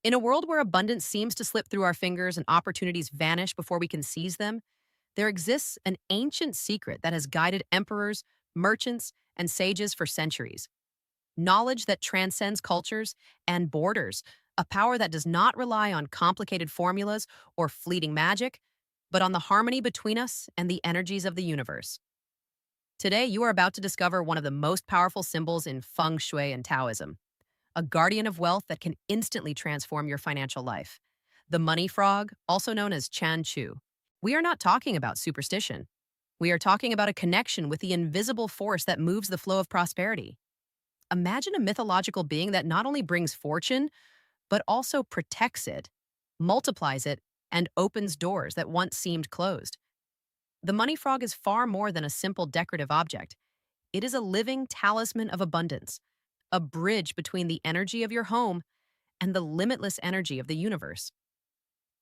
In a world where abundance seems to slip through our fingers and opportunities vanish before we can seize them, there exists an ancient secret that has guided emperors, merchants, and sages for centuries. Knowledge that transcends cultures and borders, a power that does not rely on complicated formulas or fleeting magic, but on the harmony between us and the energies of the universe. Today, you are about to discover one of the most powerful symbols in Feng Shui and Taoism, a guardian of wealth that can instantly transform your financial life. The money frog, also known as Chan Chu. We are not talking about superstition. We are talking about a connection with the invisible force that moves the flow of prosperity. Imagine a mythological being that not only brings fortune, but also protects it, multiplies it, and opens doors that once seemed closed. The money frog is far more than a simple decorative object. It is a living talisman of abundance, a bridge between the energy of your home and the limitless energy of the universe.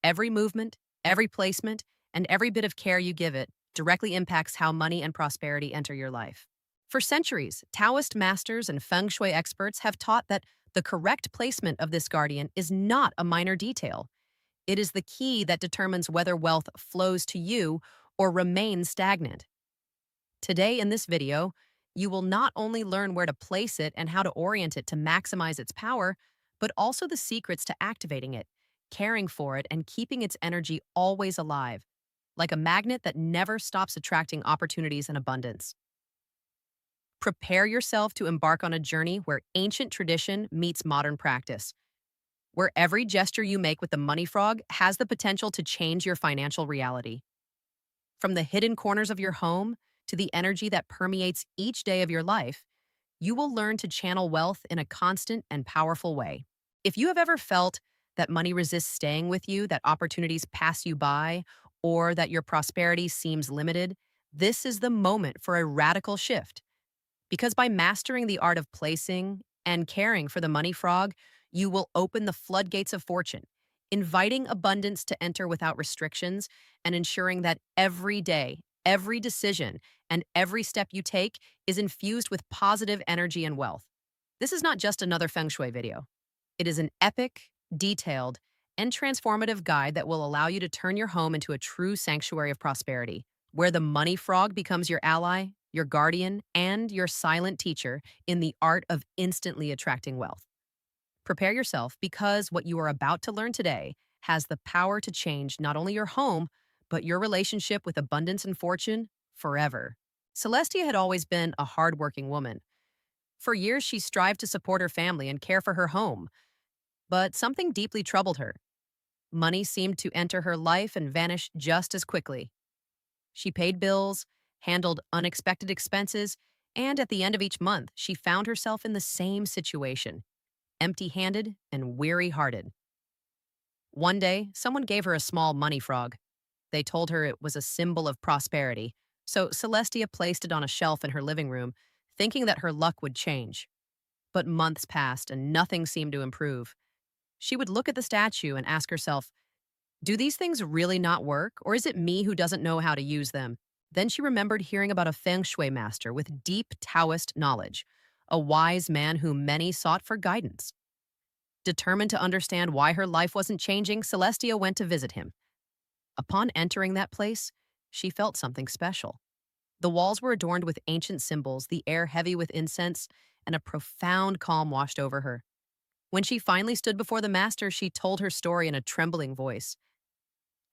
Every movement, every placement, and every bit of care you give it directly impacts how money and prosperity enter your life. For centuries, Taoist masters and Feng Shui experts have taught that the correct placement of this guardian is not a minor detail. It is the key that determines whether wealth flows to you or remains stagnant. Today in this video, you will not only learn where to place it and how to orient it to maximize its power, but also the secrets to activating it, caring for it, and keeping its energy always alive, like a magnet that never stops attracting opportunities and abundance. Prepare yourself to embark on a journey where ancient tradition meets modern practice, where every gesture you make with the money frog has the potential to change your financial reality. From the hidden corners of your home to the energy that permeates each day of your life, you will learn to channel wealth in a constant and powerful way. If you have ever felt that money resists staying with you, that opportunities pass you by, or that your prosperity seems limited, this is the moment for a radical shift. Because by mastering the art of placing and caring for the money frog, you will open the floodgates of fortune, inviting abundance to enter without restrictions and ensuring that every day, every decision, and every step you take is infused with positive energy and wealth. This is not just another Feng Shui video. It is an epic, detailed, and transformative guide that will allow you to turn your home into a true sanctuary of prosperity, where the money frog becomes your ally, your guardian, and your silent teacher in the art of instantly attracting wealth. Prepare yourself because what you are about to learn today has the power to change not only your home, but your relationship with abundance and fortune forever. Celestia had always been a hardworking woman. For years, she strived to support her family and care for her home, but something deeply troubled her. Money seemed to enter her life and vanish just as quickly. She paid bills, handled unexpected expenses, and at the end of each month, she found herself in the same situation, empty-handed and weary-hearted. One day, someone gave her a small money frog. They told her it was a symbol of prosperity, so Celestia placed it on a shelf in her living room, thinking that her luck would change. But months passed and nothing seemed to improve. She would look at the statue and ask herself, do these things really not work, or is it me who doesn't know how to use them? Then she remembered hearing about a Feng Shui master with deep Taoist knowledge, a wise man whom many sought for guidance. Determined to understand why her life wasn't changing, Celestia went to visit him. Upon entering that place, she felt something special. The walls were adorned with ancient symbols, the air heavy with incense, and a profound calm washed over her. When she finally stood before the master, she told her story in a trembling voice.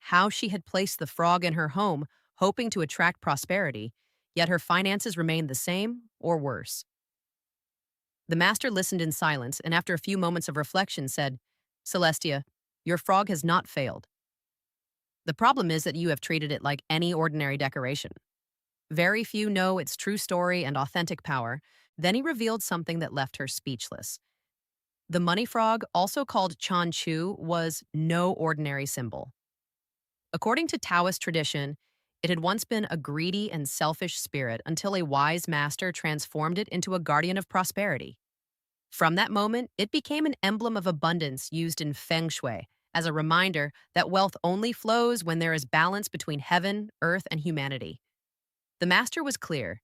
How she had placed the frog in her home, hoping to attract prosperity, yet her finances remained the same or worse. The master listened in silence and after a few moments of reflection said, Celestia, your frog has not failed. The problem is that you have treated it like any ordinary decoration. Very few know its true story and authentic power. Then he revealed something that left her speechless. The money frog, also called Chan Chu, was no ordinary symbol. According to Taoist tradition, it had once been a greedy and selfish spirit until a wise master transformed it into a guardian of prosperity. From that moment, it became an emblem of abundance used in Feng Shui as a reminder that wealth only flows when there is balance between heaven, earth, and humanity. The master was clear.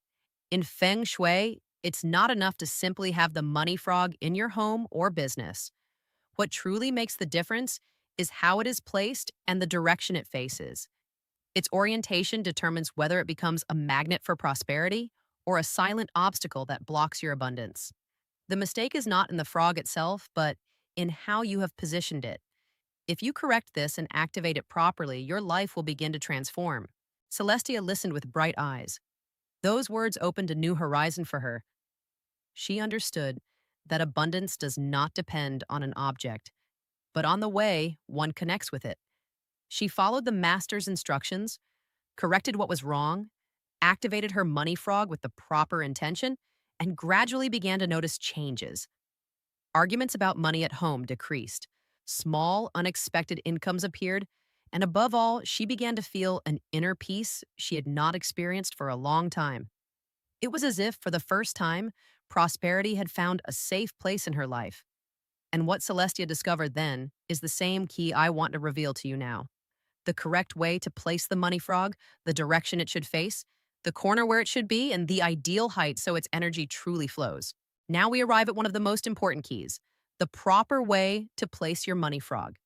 In Feng Shui, it's not enough to simply have the money frog in your home or business. What truly makes the difference is how it is placed and the direction it faces. Its orientation determines whether it becomes a magnet for prosperity or a silent obstacle that blocks your abundance. The mistake is not in the frog itself, but in how you have positioned it. If you correct this and activate it properly, your life will begin to transform. Celestia listened with bright eyes. Those words opened a new horizon for her. She understood that abundance does not depend on an object, but on the way one connects with it. She followed the master's instructions, corrected what was wrong, activated her money frog with the proper intention, and gradually began to notice changes. Arguments about money at home decreased. Small, unexpected incomes appeared, and above all, she began to feel an inner peace she had not experienced for a long time. It was as if, for the first time, prosperity had found a safe place in her life. And what Celestia discovered then is the same key I want to reveal to you now. The correct way to place the money frog, the direction it should face, the corner where it should be, and the ideal height so its energy truly flows. Now we arrive at one of the most important keys, the proper way to place your money frog.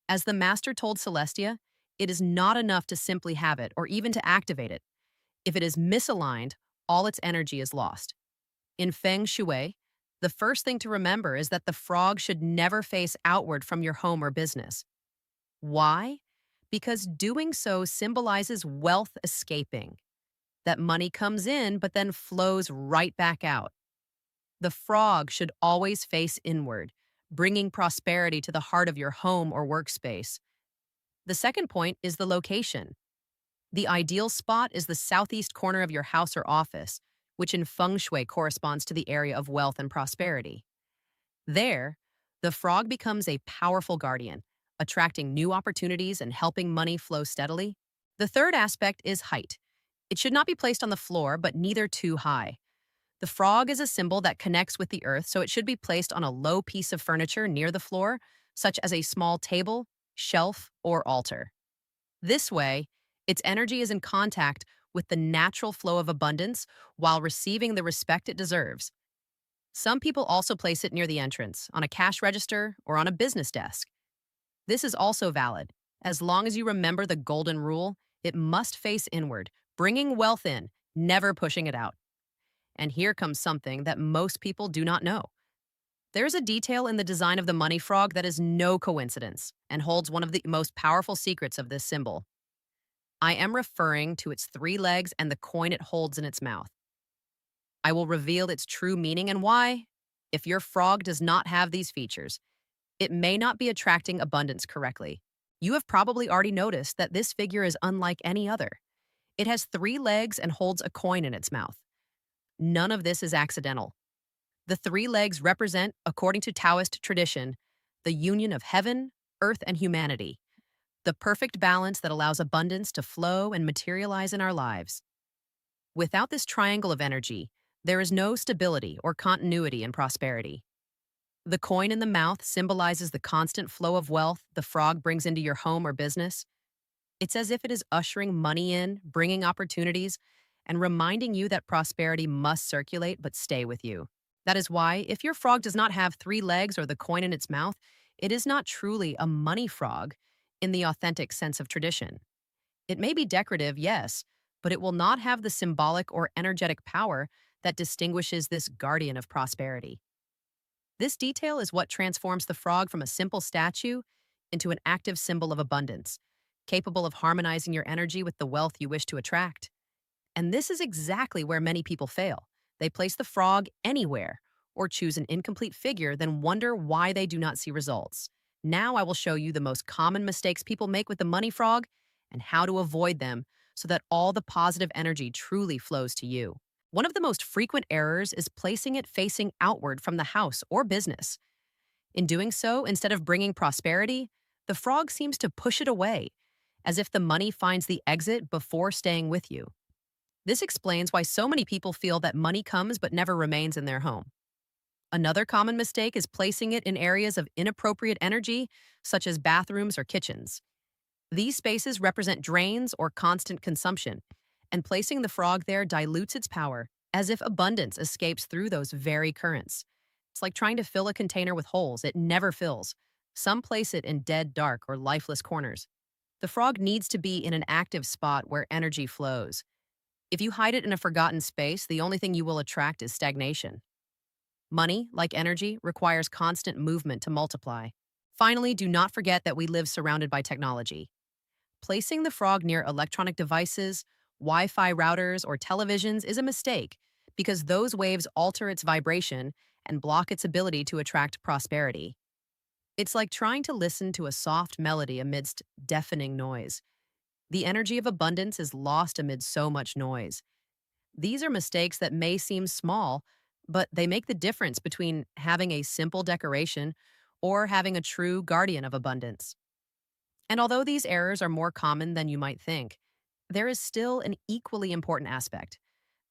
As the master told Celestia, it is not enough to simply have it or even to activate it. If it is misaligned, all its energy is lost. In Feng Shui, the first thing to remember is that the frog should never face outward from your home or business. Why? Because doing so symbolizes wealth escaping. That money comes in but then flows right back out. The frog should always face inward, bringing prosperity to the heart of your home or workspace. The second point is the location. The ideal spot is the southeast corner of your house or office, which in Feng Shui corresponds to the area of wealth and prosperity. There, the frog becomes a powerful guardian, attracting new opportunities and helping money flow steadily. The third aspect is height. It should not be placed on the floor, but neither too high. The frog is a symbol that connects with the earth, so it should be placed on a low piece of furniture near the floor, such as a small table, shelf, or altar. This way, its energy is in contact with the natural flow of abundance while receiving the respect it deserves. Some people also place it near the entrance, on a cash register, or on a business desk. This is also valid. As long as you remember the golden rule, it must face inward, bringing wealth in, never pushing it out. And here comes something that most people do not know. There's a detail in the design of the money frog that is no coincidence and holds one of the most powerful secrets of this symbol. I am referring to its three legs and the coin it holds in its mouth. I will reveal its true meaning and why. If your frog does not have these features, it may not be attracting abundance correctly. You have probably already noticed that this figure is unlike any other. It has three legs and holds a coin in its mouth. None of this is accidental. The three legs represent, according to Taoist tradition, the union of heaven, earth, and humanity, the perfect balance that allows abundance to flow and materialize in our lives. Without this triangle of energy, there is no stability or continuity in prosperity. The coin in the mouth symbolizes the constant flow of wealth the frog brings into your home or business. It's as if it is ushering money in, bringing opportunities, and reminding you that prosperity must circulate but stay with you. That is why, if your frog does not have three legs or the coin in its mouth, it is not truly a money frog in the authentic sense of tradition. It may be decorative, yes, but it will not have the symbolic or energetic power that distinguishes this guardian of prosperity. This detail is what transforms the frog from a simple statue into an active symbol of abundance, capable of harmonizing your energy with the wealth you wish to attract. And this is exactly where many people fail. They place the frog anywhere or choose an incomplete figure, then wonder why they do not see results. Now I will show you the most common mistakes people make with the money frog and how to avoid them so that all the positive energy truly flows to you. One of the most frequent errors is placing it facing outward from the house or business. In doing so, instead of bringing prosperity, the frog seems to push it away, as if the money finds the exit before staying with you. This explains why so many people feel that money comes but never remains in their home. Another common mistake is placing it in areas of inappropriate energy, such as bathrooms or kitchens. These spaces represent drains or constant consumption, and placing the frog there dilutes its power, as if abundance escapes through those very currents. It's like trying to fill a container with holes; it never fills. Some place it in dead dark or lifeless corners. The frog needs to be in an active spot where energy flows. If you hide it in a forgotten space, the only thing you will attract is stagnation. Money, like energy, requires constant movement to multiply. Finally, do not forget that we live surrounded by technology. Placing the frog near electronic devices, Wi Fi routers, or televisions is a mistake because those waves alter its vibration and block its ability to attract prosperity. It's like trying to listen to a soft melody amidst deafening noise. The energy of abundance is lost amid so much noise. These are mistakes that may seem small, but they make the difference between having a simple decoration or having a true guardian of abundance. And although these errors are more common than you might think, there is still an equally important aspect: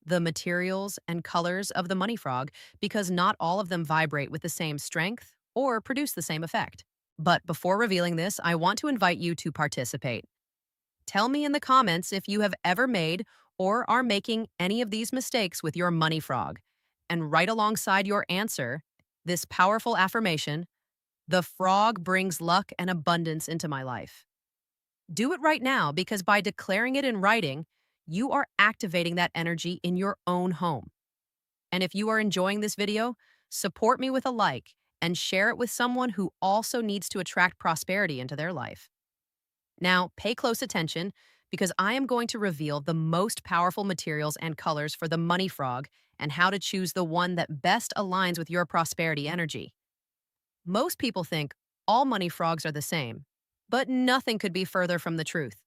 the materials and colors of the money frog, because not all of them vibrate with the same strength or produce the same effect. But before revealing this, I want to invite you to participate. Tell me in the comments if you have ever made or are making any of these mistakes with your money frog. And right alongside your answer, this powerful affirmation: the frog brings luck and abundance into my life. Do it right now, because by declaring it in writing, you are activating that energy in your own home. And if you are enjoying this video, support me with a like and share it with someone who also needs to attract prosperity into their life. Now, pay close attention, because I am going to reveal the most powerful materials and colors for the money frog and how to choose the one that best aligns with your prosperity energy. Most people think all money frogs are the same, but nothing could be further from the truth.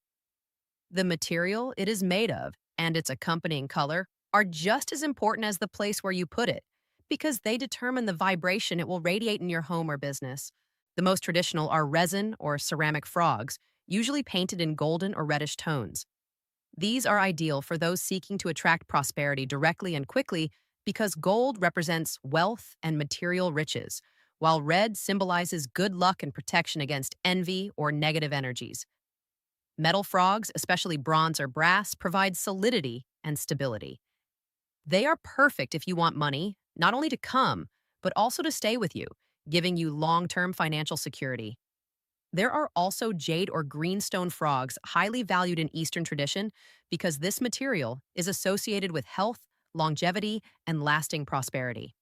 The material it is made of and its accompanying color are just as important as the place where you put it, because they determine the vibration it will radiate in your home or business. The most traditional are resin or ceramic frogs, usually painted in golden or reddish tones. These are ideal for those seeking to attract prosperity directly and quickly, because gold represents wealth and material riches, while red symbolizes good luck and protection against envy or negative energies. Metal frogs, especially bronze or brass, provide solidity and stability. They are perfect if you want money, not only to come, but also to stay with you, giving you long-term financial security. There are also jade or greenstone frogs, highly valued in Eastern tradition, because this material is associated with health, longevity, and lasting prosperity.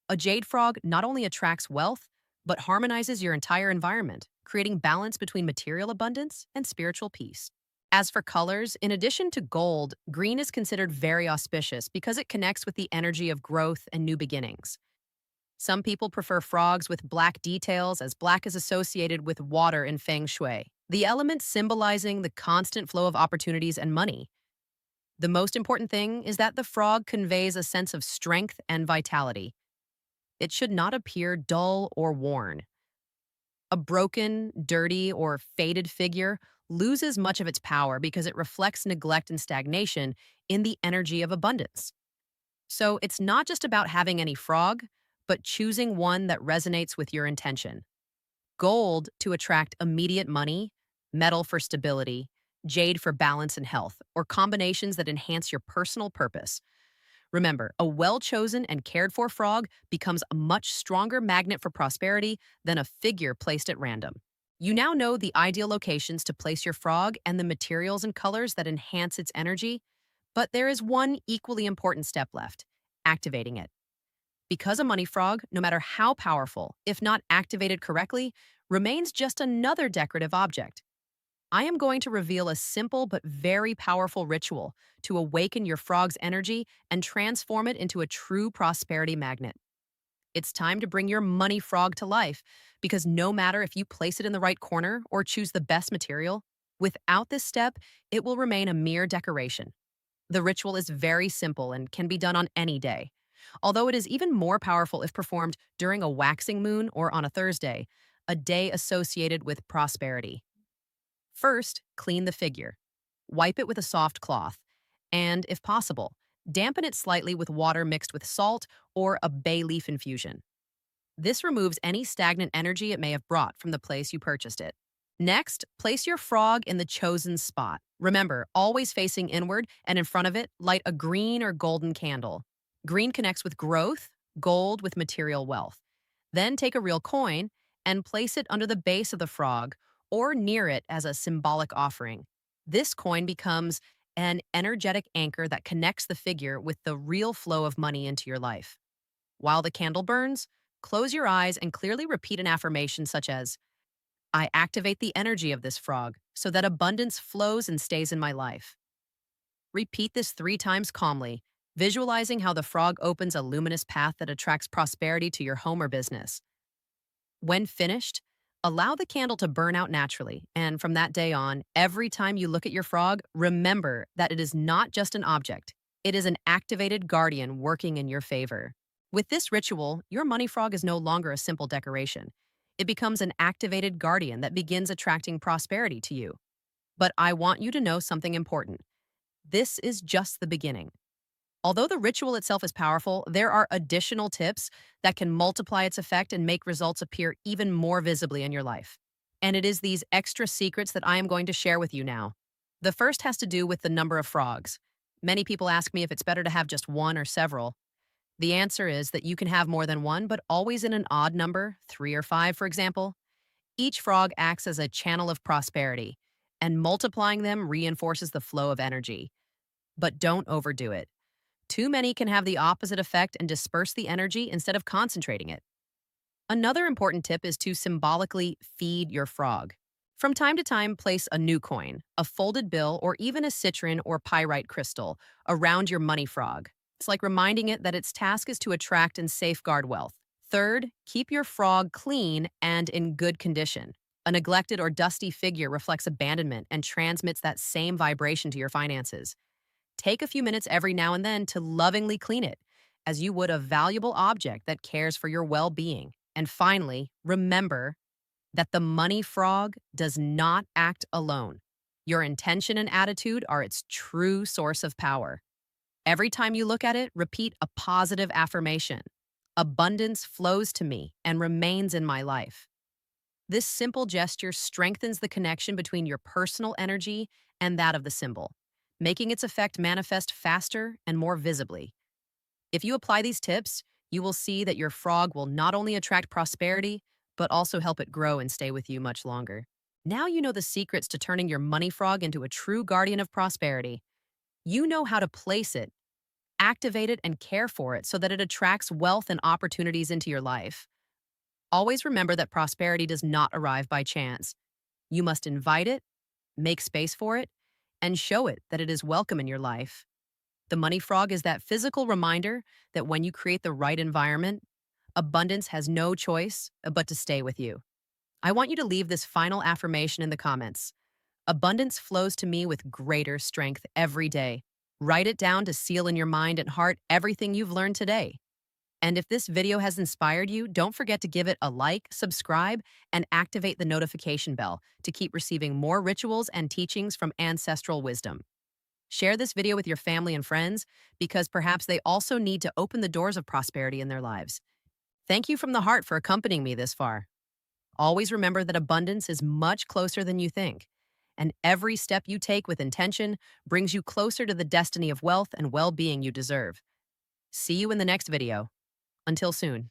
A jade frog not only attracts wealth, but harmonizes your entire environment, creating balance between material abundance and spiritual peace. As for colors, in addition to gold, green is considered very auspicious because it connects with the energy of growth and new beginnings. Some people prefer frogs with black details, as black is associated with water in Feng Shui, the element symbolizing the constant flow of opportunities and money. The most important thing is that the frog conveys a sense of strength and vitality. It should not appear dull or worn. A broken, dirty, or faded figure loses much of its power because it reflects neglect and stagnation in the energy of abundance. So it's not just about having any frog, but choosing one that resonates with your intention. Gold to attract immediate money, metal for stability, jade for balance and health, or combinations that enhance your personal purpose. Remember, a well-chosen and cared-for frog becomes a much stronger magnet for prosperity than a figure placed at random. You now know the ideal locations to place your frog and the materials and colors that enhance its energy, but there is one equally important step left: activating it. Because a money frog, no matter how powerful, if not activated correctly, remains just another decorative object. I am going to reveal a simple but very powerful ritual to awaken your frog's energy and transform it into a true prosperity magnet. It's time to bring your money frog to life, because no matter if you place it in the right corner or choose the best material, without this step, it will remain a mere decoration. The ritual is very simple and can be done on any day, although it is even more powerful if performed during a waxing moon or on a Thursday, a day associated with prosperity. First, clean the figure. Wipe it with a soft cloth, and, if possible, dampen it slightly with water mixed with salt or a bay leaf infusion. This removes any stagnant energy it may have brought from the place you purchased it. Next, place your frog in the chosen spot. Remember, always facing inward, and in front of it, light a green or golden candle. Green connects with growth, gold with material wealth. Then take a real coin and place it under the base of the frog or near it as a symbolic offering. This coin becomes an energetic anchor that connects the figure with the real flow of money into your life. While the candle burns, close your eyes and clearly repeat an affirmation such as, I activate the energy of this frog so that abundance flows and stays in my life. Repeat this 3 times calmly, visualizing how the frog opens a luminous path that attracts prosperity to your home or business. When finished, allow the candle to burn out naturally, and from that day on, every time you look at your frog, remember that it is not just an object. It is an activated guardian working in your favor. With this ritual, your money frog is no longer a simple decoration. It becomes an activated guardian that begins attracting prosperity to you. But I want you to know something important. This is just the beginning. Although the ritual itself is powerful, there are additional tips that can multiply its effect and make results appear even more visibly in your life. And it is these extra secrets that I am going to share with you now. The first has to do with the number of frogs. Many people ask me if it's better to have just one or several. The answer is that you can have more than one, but always in an odd number, 3 or 5, for example. Each frog acts as a channel of prosperity, and multiplying them reinforces the flow of energy. But don't overdo it. Too many can have the opposite effect and disperse the energy instead of concentrating it. Another important tip is to symbolically feed your frog. From time to time, place a new coin, a folded bill, or even a citron or pyrite crystal around your money frog. It's like reminding it that its task is to attract and safeguard wealth. Third, keep your frog clean and in good condition. A neglected or dusty figure reflects abandonment and transmits that same vibration to your finances. Take a few minutes every now and then to lovingly clean it, as you would a valuable object that cares for your well-being. And finally, remember that the money frog does not act alone. Your intention and attitude are its true source of power. Every time you look at it, repeat a positive affirmation. Abundance flows to me and remains in my life. This simple gesture strengthens the connection between your personal energy and that of the symbol, making its effect manifest faster and more visibly. If you apply these tips, you will see that your frog will not only attract prosperity, but also help it grow and stay with you much longer. Now you know the secrets to turning your money frog into a true guardian of prosperity. You know how to place it, activate it, and care for it so that it attracts wealth and opportunities into your life. Always remember that prosperity does not arrive by chance. You must invite it, make space for it, and show it that it is welcome in your life. The money frog is that physical reminder that when you create the right environment, abundance has no choice but to stay with you. I want you to leave this final affirmation in the comments. Abundance flows to me with greater strength every day. Write it down to seal in your mind and heart everything you've learned today. And if this video has inspired you, don't forget to give it a like, subscribe, and activate the notification bell to keep receiving more rituals and teachings from ancestral wisdom. Share this video with your family and friends because perhaps they also need to open the doors of prosperity in their lives. Thank you from the heart for accompanying me this far. Always remember that abundance is much closer than you think, and every step you take with intention brings you closer to the destiny of wealth and well-being you deserve. See you in the next video. Until soon.